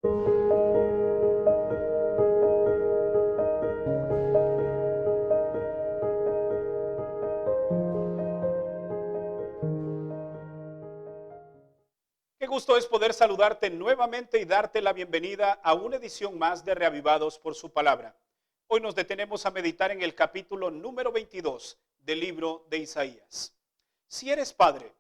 Qué gusto es poder saludarte nuevamente y darte la bienvenida a una edición más de Reavivados por su palabra. Hoy nos detenemos a meditar en el capítulo número 22 del libro de Isaías. Si eres padre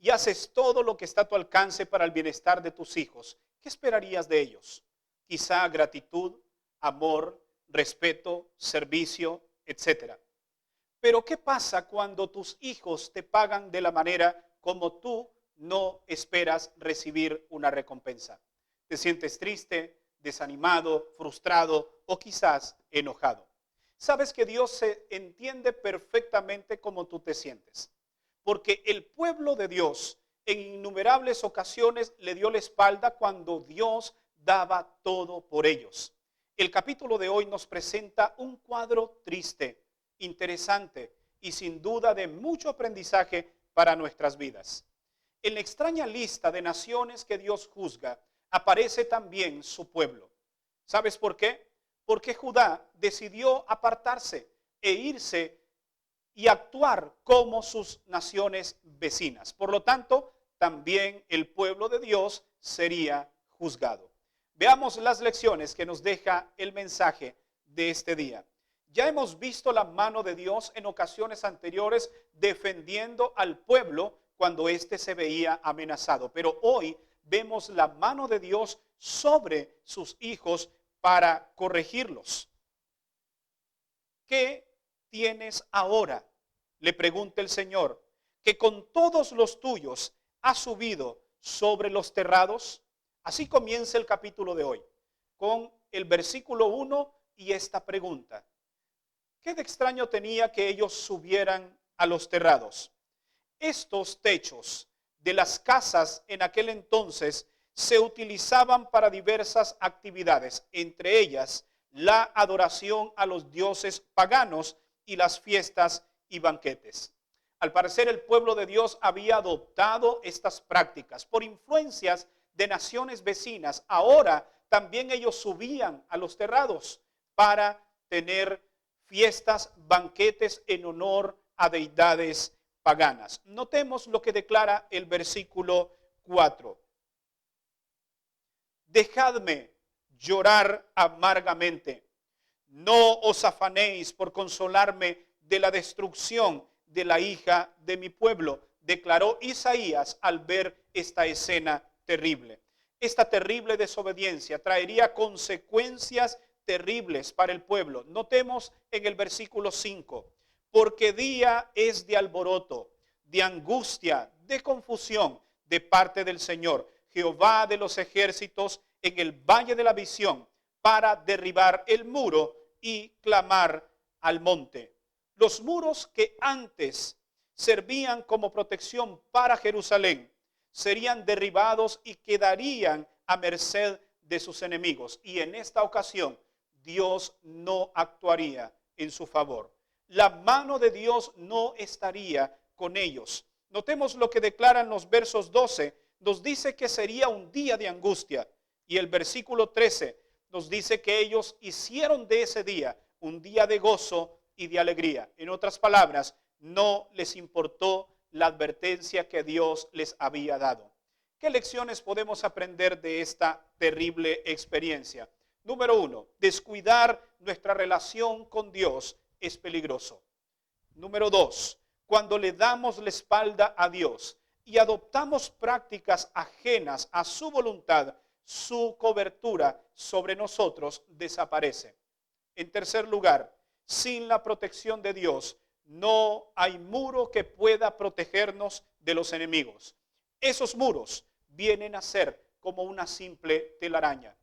y haces todo lo que está a tu alcance para el bienestar de tus hijos, ¿qué esperarías de ellos? Quizá gratitud, amor, respeto, servicio, etcétera. Pero ¿qué pasa cuando tus hijos te pagan de la manera como tú no esperas recibir una recompensa? ¿Te sientes triste, desanimado, frustrado o quizás enojado? Sabes que Dios se entiende perfectamente cómo tú te sientes, porque el pueblo de Dios en innumerables ocasiones le dio la espalda cuando Dios daba todo por ellos. El capítulo de hoy nos presenta un cuadro triste, interesante y sin duda de mucho aprendizaje para nuestras vidas. En la extraña lista de naciones que Dios juzga, aparece también su pueblo. ¿Sabes por qué? Porque Judá decidió apartarse e irse y actuar como sus naciones vecinas. Por lo tanto, también el pueblo de Dios sería juzgado. Veamos las lecciones que nos deja el mensaje de este día. Ya hemos visto la mano de Dios en ocasiones anteriores defendiendo al pueblo cuando éste se veía amenazado. Pero hoy vemos la mano de Dios sobre sus hijos para corregirlos. ¿Qué tienes ahora? Le pregunta el Señor, que con todos los tuyos has subido sobre los terrados. Así comienza el capítulo de hoy, con el versículo 1 y esta pregunta. ¿Qué de extraño tenía que ellos subieran a los terrados? Estos techos de las casas en aquel entonces se utilizaban para diversas actividades, entre ellas la adoración a los dioses paganos y las fiestas y banquetes. Al parecer el pueblo de Dios había adoptado estas prácticas por influencias de naciones vecinas. Ahora también ellos subían a los terrados para tener fiestas, banquetes en honor a deidades paganas. Notemos lo que declara el versículo 4. Dejadme llorar amargamente. No os afanéis por consolarme de la destrucción de la hija de mi pueblo, declaró Isaías al ver esta escena terrible. Esta terrible desobediencia traería consecuencias terribles para el pueblo. Notemos en el versículo 5, porque día es de alboroto, de angustia, de confusión de parte del Señor, Jehová de los ejércitos, en el valle de la visión, para derribar el muro y clamar al monte. Los muros que antes servían como protección para Jerusalén serían derribados y quedarían a merced de sus enemigos. Y en esta ocasión Dios no actuaría en su favor. La mano de Dios no estaría con ellos. Notemos lo que declaran los versos 12. Nos dice que sería un día de angustia. Y el versículo 13 nos dice que ellos hicieron de ese día un día de gozo y de alegría. En otras palabras, no les importó la advertencia que Dios les había dado. ¿Qué lecciones podemos aprender de esta terrible experiencia? Número 1, descuidar nuestra relación con Dios es peligroso. Número 2, cuando le damos la espalda a Dios y adoptamos prácticas ajenas a su voluntad, su cobertura sobre nosotros desaparece. En tercer lugar, sin la protección de Dios, no hay muro que pueda protegernos de los enemigos. Esos muros vienen a ser como una simple telaraña.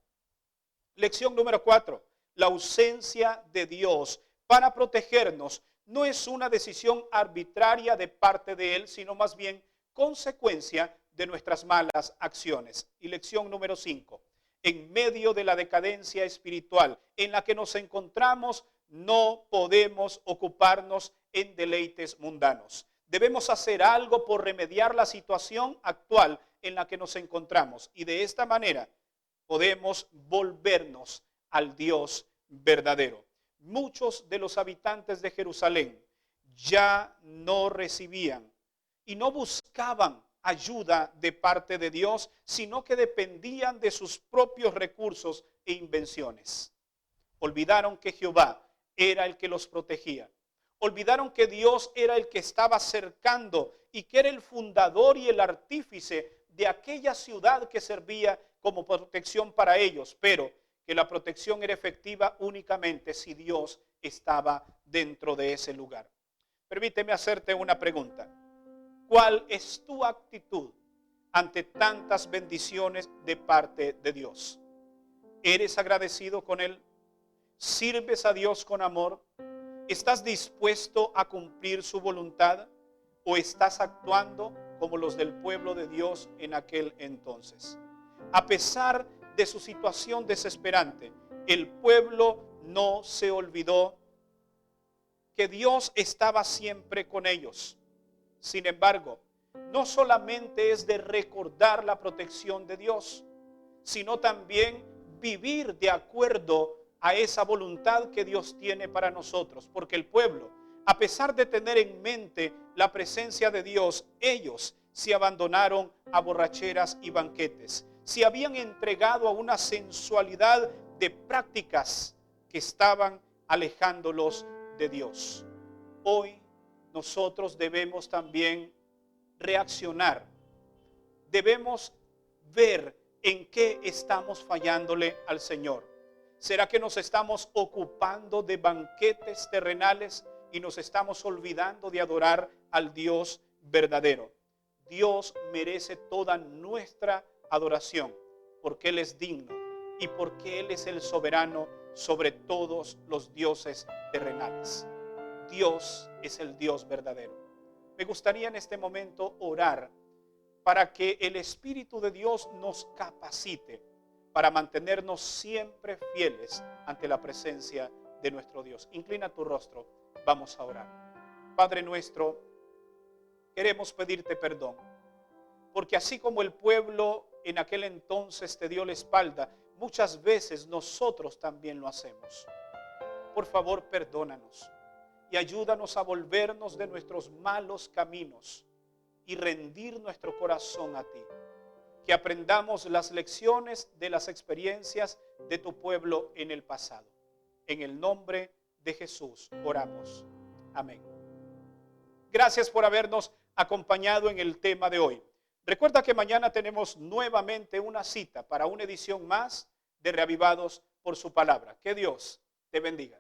Lección número 4. La ausencia de Dios para protegernos no es una decisión arbitraria de parte de Él, sino más bien consecuencia de nuestras malas acciones. Y lección número 5. En medio de la decadencia espiritual en la que nos encontramos, no podemos ocuparnos en deleites mundanos. Debemos hacer algo por remediar la situación actual en la que nos encontramos. Y de esta manera podemos volvernos al Dios verdadero. Muchos de los habitantes de Jerusalén ya no recibían y no buscaban ayuda de parte de Dios, sino que dependían de sus propios recursos e invenciones. Olvidaron que Jehová era el que los protegía. Olvidaron que Dios era el que estaba cercando y que era el fundador y el artífice de aquella ciudad que servía como protección para ellos, pero que la protección era efectiva únicamente si Dios estaba dentro de ese lugar. Permíteme hacerte una pregunta. ¿Cuál es tu actitud ante tantas bendiciones de parte de Dios? ¿Eres agradecido con Él? ¿Sirves a Dios con amor? ¿Estás dispuesto a cumplir su voluntad? ¿O estás actuando como los del pueblo de Dios en aquel entonces? A pesar de su situación desesperante, el pueblo no se olvidó que Dios estaba siempre con ellos. Sin embargo, no solamente es de recordar la protección de Dios, sino también vivir de acuerdo a esa voluntad que Dios tiene para nosotros. Porque el pueblo, a pesar de tener en mente la presencia de Dios, ellos se abandonaron a borracheras y banquetes. Se habían entregado a una sensualidad de prácticas que estaban alejándolos de Dios. Hoy nosotros debemos también reaccionar. Debemos ver en qué estamos fallándole al Señor. ¿Será que nos estamos ocupando de banquetes terrenales y nos estamos olvidando de adorar al Dios verdadero? Dios merece toda nuestra adoración porque Él es digno y porque Él es el soberano sobre todos los dioses terrenales. Dios es el Dios verdadero. Me gustaría en este momento orar para que el Espíritu de Dios nos capacite para mantenernos siempre fieles ante la presencia de nuestro Dios. Inclina tu rostro, vamos a orar. Padre nuestro, queremos pedirte perdón, porque así como el pueblo en aquel entonces te dio la espalda, muchas veces nosotros también lo hacemos. Por favor, perdónanos y ayúdanos a volvernos de nuestros malos caminos y rendir nuestro corazón a ti. Que aprendamos las lecciones de las experiencias de tu pueblo en el pasado. En el nombre de Jesús oramos. Amén. Gracias por habernos acompañado en el tema de hoy. Recuerda que mañana tenemos nuevamente una cita para una edición más de Reavivados por su palabra. Que Dios te bendiga.